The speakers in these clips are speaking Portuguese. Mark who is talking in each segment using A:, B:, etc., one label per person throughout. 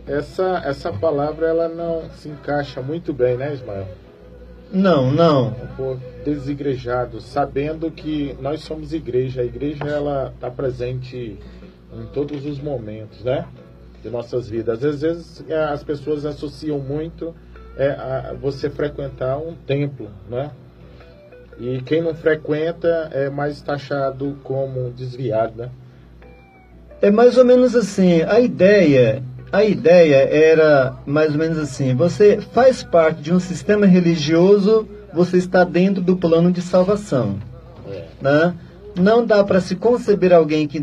A: Essa palavra ela não se encaixa muito bem, né, Ismael?
B: Não.
A: Por desigrejados, sabendo que nós somos igreja. A igreja ela está presente em todos os momentos, né, de nossas vidas. Às vezes as pessoas associam muito a você frequentar um templo, né? E quem não frequenta é mais taxado como desviado, né?
B: É mais ou menos assim, a ideia era mais ou menos assim, você faz parte de um sistema religioso, você está dentro do plano de salvação, né? Não dá para se conceber alguém que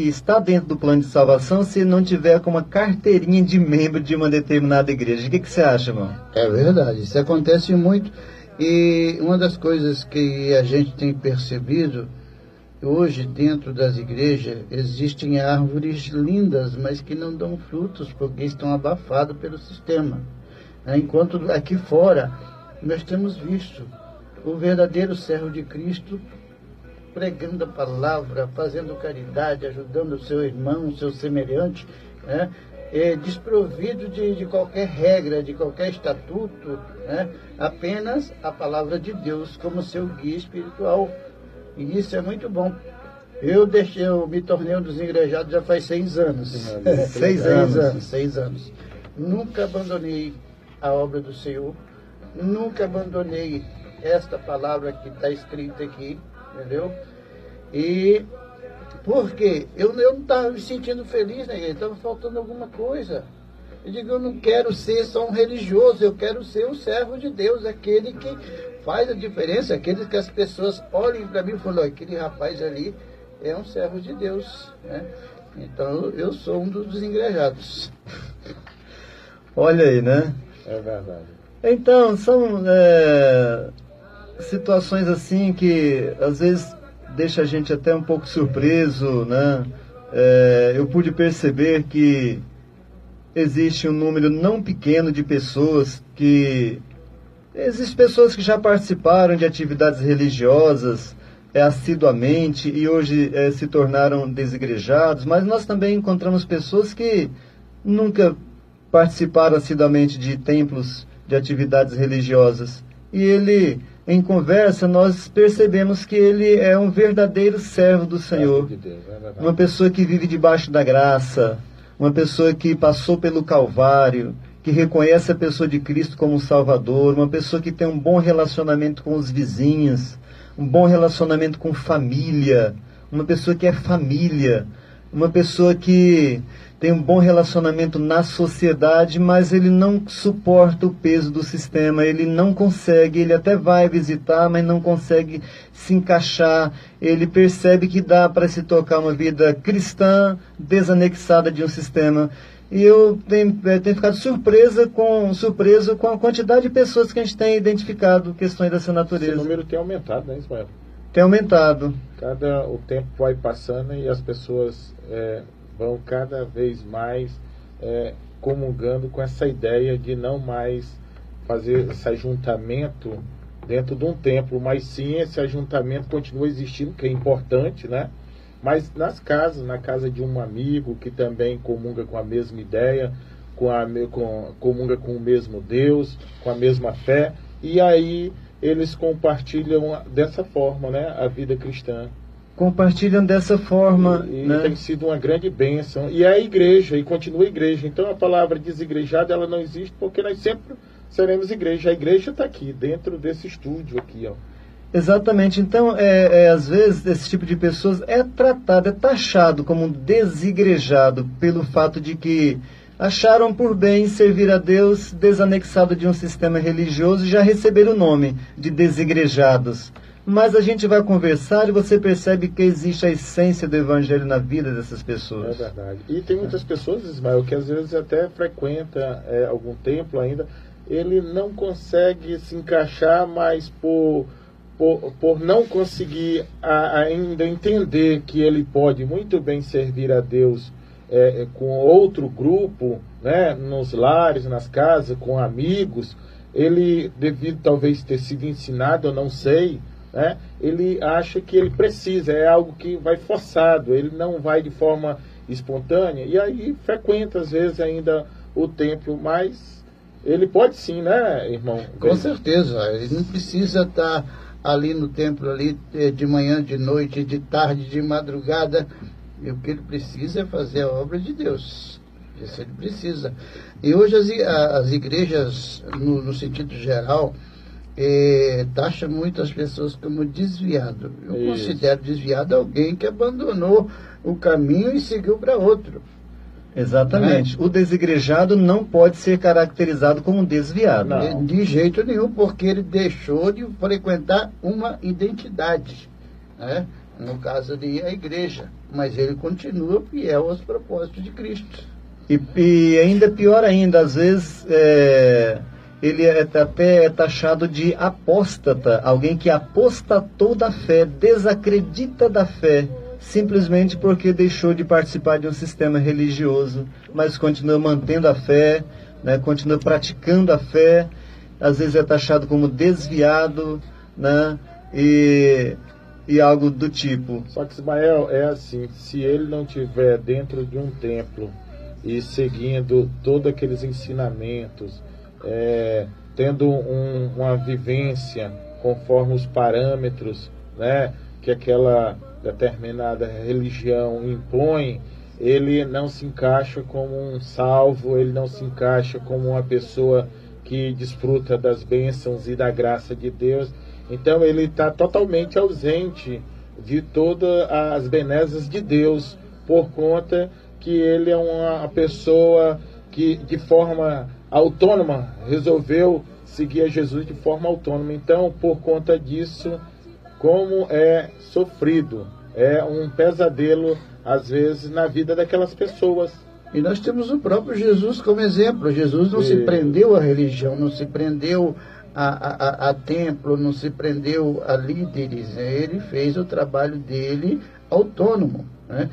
B: está dentro do plano de salvação se não tiver com uma carteirinha de membro de uma determinada igreja. O que você acha, irmão?
C: É verdade, isso acontece muito. E uma das coisas que a gente tem percebido, hoje dentro das igrejas existem árvores lindas, mas que não dão frutos porque estão abafadas pelo sistema. Enquanto aqui fora nós temos visto o verdadeiro servo de Cristo pregando a palavra, fazendo caridade, ajudando o seu irmão, o seu semelhante, né? Desprovido de qualquer regra, de qualquer estatuto, né? Apenas a palavra de Deus como seu guia espiritual. E isso é muito bom. Eu me tornei um dos igrejados já faz 6 anos. 6 anos. Nunca abandonei a obra do Senhor, nunca abandonei esta palavra que está escrita aqui, entendeu? E porque eu não estava me sentindo feliz, né? Estava faltando alguma coisa. Eu digo, eu não quero ser só um religioso, eu quero ser um servo de Deus, aquele que faz a diferença, aquele que as pessoas olhem para mim e falam, aquele rapaz ali é um servo de Deus, né? Então eu sou um dos desigrejados.
B: Olha aí, né?
A: É verdade.
B: Então, são situações assim que às vezes deixa a gente até um pouco surpreso, né? Eu pude perceber que existe um número não pequeno de pessoas existem pessoas que já participaram de atividades religiosas assiduamente e hoje se tornaram desigrejados, mas nós também encontramos pessoas que nunca participaram assiduamente de templos, de atividades religiosas. E em conversa, nós percebemos que ele é um verdadeiro servo do Senhor. Uma pessoa que vive debaixo da graça, uma pessoa que passou pelo Calvário, que reconhece a pessoa de Cristo como Salvador, uma pessoa que tem um bom relacionamento com os vizinhos, um bom relacionamento com família, uma pessoa que é família, uma pessoa que tem um bom relacionamento na sociedade, mas ele não suporta o peso do sistema, ele não consegue, ele até vai visitar, mas não consegue se encaixar, ele percebe que dá para se tocar uma vida cristã, desanexada de um sistema. E eu tenho ficado surpreso com a quantidade de pessoas que a gente tem identificado questões dessa natureza.
A: Esse número tem aumentado, né, Ismael?
B: Tem aumentado.
A: O tempo vai passando e as pessoas vão cada vez mais comungando com essa ideia de não mais fazer esse ajuntamento dentro de um templo, mas sim esse ajuntamento continua existindo, que é importante, né? Mas na casa de um amigo que também comunga com a mesma ideia, comunga com o mesmo Deus, com a mesma fé, e aí eles compartilham dessa forma, né, a vida cristã.
B: Compartilham dessa forma, né?
A: Tem sido uma grande bênção. E é a igreja, e continua a igreja. Então a palavra desigrejada, ela não existe porque nós sempre seremos igreja. A igreja está aqui, dentro desse estúdio aqui, ó.
B: Exatamente. Então, às vezes, esse tipo de pessoas é taxado como desigrejado pelo fato de que acharam por bem servir a Deus desanexado de um sistema religioso e já receberam o nome de desigrejados. Mas a gente vai conversar e você percebe que existe a essência do evangelho na vida dessas pessoas.
A: É verdade. E tem muitas pessoas, Ismael, que às vezes até frequenta algum templo ainda, ele não consegue se encaixar, mas por não conseguir ainda entender que ele pode muito bem servir a Deus com outro grupo, né, nos lares, nas casas, com amigos, ele, devido talvez ter sido ensinado, eu não sei, né, ele acha que ele precisa, é algo que vai forçado, ele não vai de forma espontânea, e aí frequenta às vezes ainda o templo, mas ele pode sim, né, irmão?
C: Com certeza, ele não precisa estar ali no templo, ali de manhã, de noite, de tarde, de madrugada. E o que ele precisa é fazer a obra de Deus. Isso ele precisa. E hoje as igrejas, no sentido geral, taxam muitas pessoas como desviado. Eu considero desviado alguém que abandonou o caminho e seguiu para outro.
B: Exatamente. O desigrejado não pode ser caracterizado como desviado.
C: Não. De jeito nenhum, porque ele deixou de frequentar uma identidade, né? No caso ali, a igreja. Mas ele continua fiel aos propósitos de Cristo.
B: E ainda pior ainda, às vezes ele até é taxado de apóstata, alguém que apostatou da fé, desacredita da fé, simplesmente porque deixou de participar de um sistema religioso, mas continua mantendo a fé, né, continua praticando a fé, às vezes é taxado como desviado, né, e algo do tipo.
A: Só que, Ismael, é assim, se ele não estiver dentro de um templo e seguindo todos aqueles ensinamentos, tendo uma vivência conforme os parâmetros, né, que aquela determinada religião impõe, ele não se encaixa como um salvo, ele não se encaixa como uma pessoa que desfruta das bênçãos e da graça de Deus. Então ele está totalmente ausente de todas as benesses de Deus, por conta que ele é uma pessoa que de forma autônoma resolveu seguir a Jesus de forma autônoma. Então, por conta disso, como é sofrido, é um pesadelo às vezes na vida daquelas pessoas.
C: E nós temos o próprio Jesus como exemplo. Jesus não se prendeu à religião, não se prendeu a templo, não se prendeu a líderes, né? Ele fez o trabalho dele autônomo, né?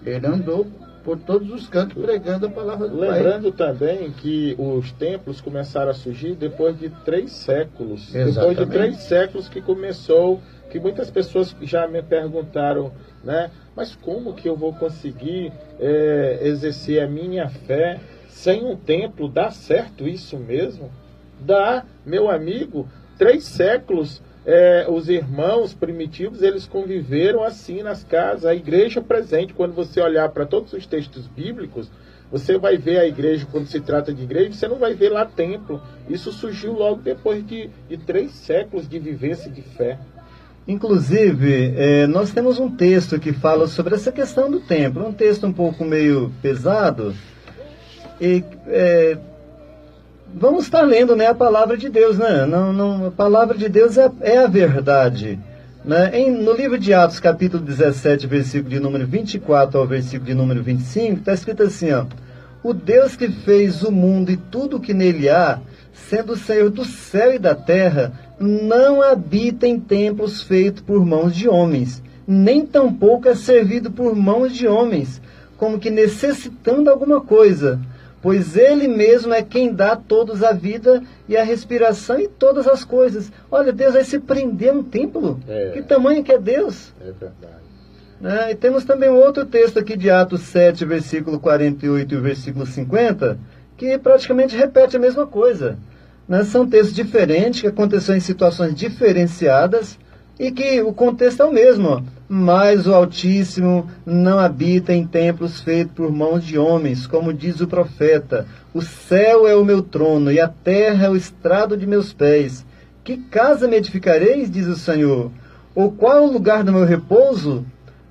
C: Ele andou por todos os cantos pregando a palavra do Pai.
A: Lembrando também que os templos começaram a surgir depois de 3 séculos.
C: Exatamente.
A: Depois de 3 séculos que começou, que muitas pessoas já me perguntaram, né? Mas como que eu vou conseguir exercer a minha fé sem um templo? Dá certo isso mesmo? Dá, meu amigo. 3 séculos, os irmãos primitivos, eles conviveram assim nas casas. A igreja presente, quando você olhar para todos os textos bíblicos, você vai ver a igreja, quando se trata de igreja, você não vai ver lá templo. Isso surgiu logo depois de 3 séculos de vivência de fé.
B: Inclusive, nós temos um texto que fala sobre essa questão do templo, um texto um pouco meio pesado, e vamos estar lendo, né, a palavra de Deus, né? A palavra de Deus é a verdade, né? No livro de Atos, capítulo 17, versículo de número 24 ao versículo de número 25, está escrito assim, ó: o Deus que fez o mundo e tudo o que nele há, sendo o Senhor do céu e da terra, não habita em templos feitos por mãos de homens, nem tampouco é servido por mãos de homens, como que necessitando alguma coisa, pois ele mesmo é quem dá a todos a vida e a respiração e todas as coisas. Olha, Deus vai se prender a um templo? Que tamanho que é Deus?
A: É verdade.
B: E temos também um outro texto aqui de Atos 7, versículo 48 e versículo 50, que praticamente repete a mesma coisa. São textos diferentes, que aconteceram em situações diferenciadas, e que o contexto é o mesmo, ó. Mas o Altíssimo não habita em templos feitos por mãos de homens, como diz o profeta: o céu é o meu trono e a terra é o estrado de meus pés. Que casa me edificareis, diz o Senhor? Ou qual é o lugar do meu repouso?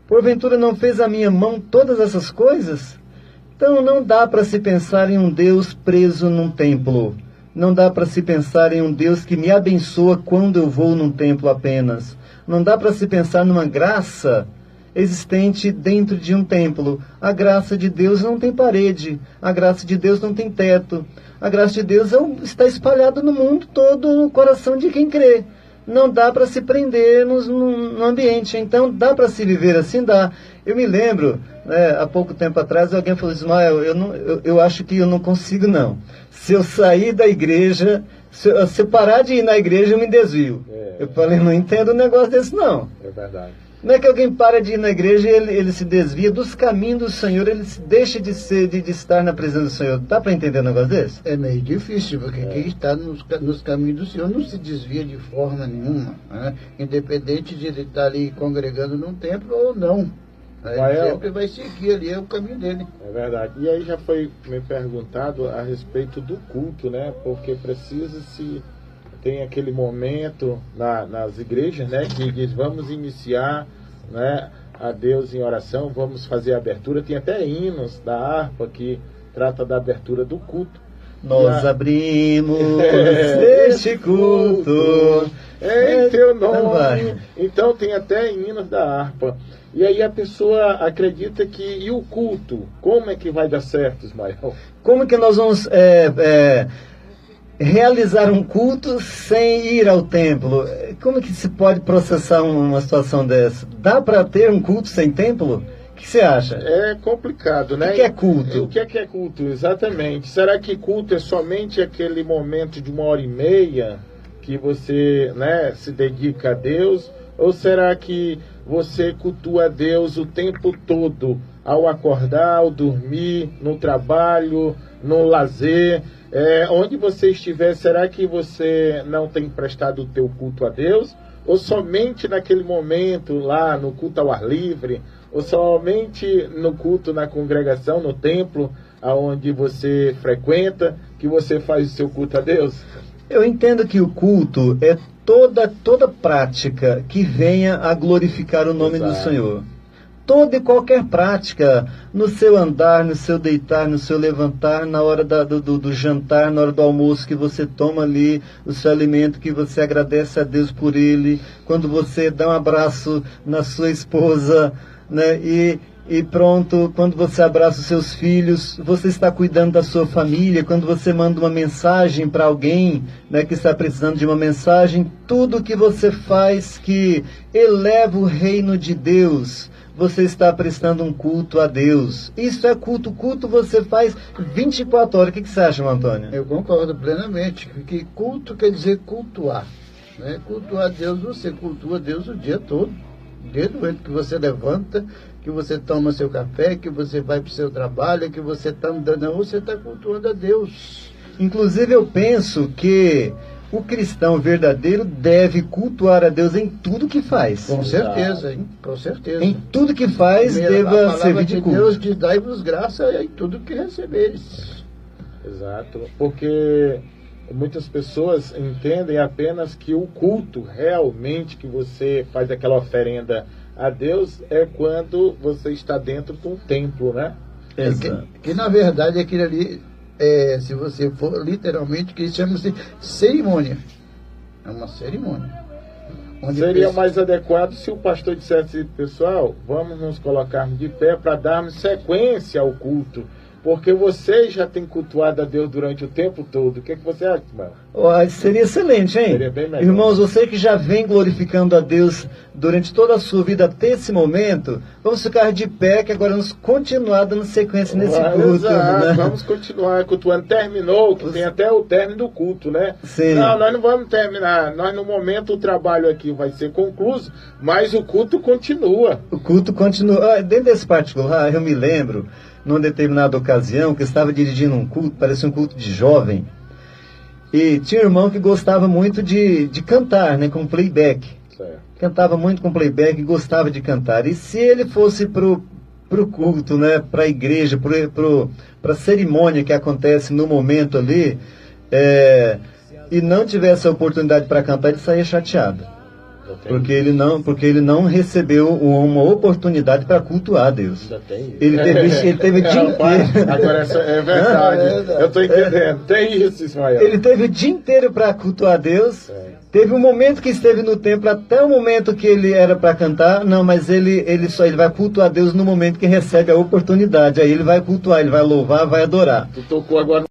B: Porventura não fez a minha mão todas essas coisas? Então não dá para se pensar em um Deus preso num templo. Não dá para se pensar em um Deus que me abençoa quando eu vou num templo apenas. Não dá para se pensar numa graça existente dentro de um templo. A graça de Deus não tem parede. A graça de Deus não tem teto. A graça de Deus está espalhada no mundo todo, no coração de quem crê. Não dá para se prender no ambiente. Então, dá para se viver assim? Dá. Eu me lembro, há pouco tempo atrás, alguém falou: Ismael, eu acho que eu não consigo, não. Se eu sair da igreja, se eu parar de ir na igreja, eu me desvio. Eu falei: não entendo um negócio desse, não.
A: É verdade.
B: Não é que alguém para de ir na igreja e ele se desvia dos caminhos do Senhor, ele deixa de estar na presença do Senhor. Dá para entender um negócio desse?
C: É meio difícil, porque quem está nos caminhos do Senhor não se desvia de forma nenhuma, né? Independente de ele estar ali congregando num templo ou não. Ele sempre vai seguir ali, é o caminho dele.
A: É verdade. E aí já foi me perguntado a respeito do culto, né? Porque precisa-se... Tem aquele momento nas igrejas, né, que diz, vamos iniciar, né, a Deus em oração, vamos fazer a abertura. Tem até hinos da harpa que trata da abertura do culto.
B: Nós abrimos este culto
A: em teu nome. Então tem até hinos da harpa. E aí a pessoa acredita que, e o culto, como é que vai dar certo, Ismael?
B: Como que nós vamos realizar um culto sem ir ao templo? Como que se pode processar uma situação dessa? Dá para ter um culto sem templo? O que você acha?
A: É complicado, né?
B: O que é culto?
A: O que é culto, exatamente? Será que culto é somente aquele momento de 1h30 que você, né, se dedica a Deus? Ou será que você cultua a Deus o tempo todo? Ao acordar, ao dormir, no trabalho, no lazer... onde você estiver, será que você não tem prestado o teu culto a Deus? Ou somente naquele momento lá no culto ao ar livre? Ou somente no culto na congregação, no templo, aonde você frequenta, que você faz o seu culto a Deus?
B: Eu entendo que o culto é toda prática que venha a glorificar o nome do Senhor. Toda e qualquer prática, no seu andar, no seu deitar, no seu levantar, na hora do jantar, na hora do almoço que você toma ali o seu alimento, que você agradece a Deus por ele, quando você dá um abraço na sua esposa, né, e pronto, quando você abraça os seus filhos, você está cuidando da sua família, quando você manda uma mensagem para alguém, né, que está precisando de uma mensagem, tudo que você faz que eleva o reino de Deus, você está prestando um culto a Deus. Isso é culto. Culto você faz 24 horas. O que você acha, Antônio?
C: Eu concordo plenamente. Porque culto quer dizer cultuar. Né? Cultuar a Deus, você cultua a Deus o dia todo. Desde o momento que você levanta, que você toma seu café, que você vai para o seu trabalho, que você está andando, você está cultuando a Deus.
B: Inclusive eu penso que o cristão verdadeiro deve cultuar a Deus em tudo que faz.
C: Com certeza, hein? Com certeza.
B: Em tudo que faz, deva servir de culto.
C: Deus diz, dai-vos graça em tudo que receberes.
A: Exato, porque muitas pessoas entendem apenas que o culto realmente que você faz aquela oferenda a Deus é quando você está dentro de um templo, né?
C: Exato. Que na verdade aquilo ali... se você for literalmente, que chama-se cerimônia. É uma cerimônia.
A: Seria mais adequado se o pastor dissesse, pessoal, vamos nos colocarmos de pé para darmos sequência ao culto. Porque você já tem cultuado a Deus durante o tempo todo. O que você acha, irmão?
B: Seria excelente, hein?
A: Seria bem melhor.
B: Irmãos, você que já vem glorificando a Deus durante toda a sua vida até esse momento, vamos ficar de pé, que agora vamos continuar dando sequência nesse culto.
A: Exato,
B: né?
A: Vamos continuar cultuando. Terminou, que tem até o término do culto, né?
B: Sim.
A: Não, nós não vamos terminar. Nós, no momento, o trabalho aqui vai ser concluído, mas o culto continua.
B: O culto continua. Dentro desse particular, eu me lembro, numa determinada ocasião, que eu estava dirigindo um culto, parecia um culto de jovem, e tinha um irmão que gostava muito de cantar, né, com playback.
A: Certo.
B: Cantava muito com playback, gostava de cantar. E se ele fosse pro culto, né, para a igreja, para a cerimônia que acontece no momento ali, e não tivesse a oportunidade para cantar, ele saía chateado. Porque ele não recebeu uma oportunidade para cultuar a Deus. Ele teve o dia inteiro.
A: Agora é verdade. Eu estou entendendo. Tem isso, Ismael.
B: Ele teve o dia inteiro para cultuar a Deus. Teve um momento que esteve no templo, até o momento que ele era para cantar. Não, mas ele vai cultuar a Deus no momento que recebe a oportunidade. Aí ele vai cultuar, ele vai louvar, vai adorar.
A: Tu tocou agora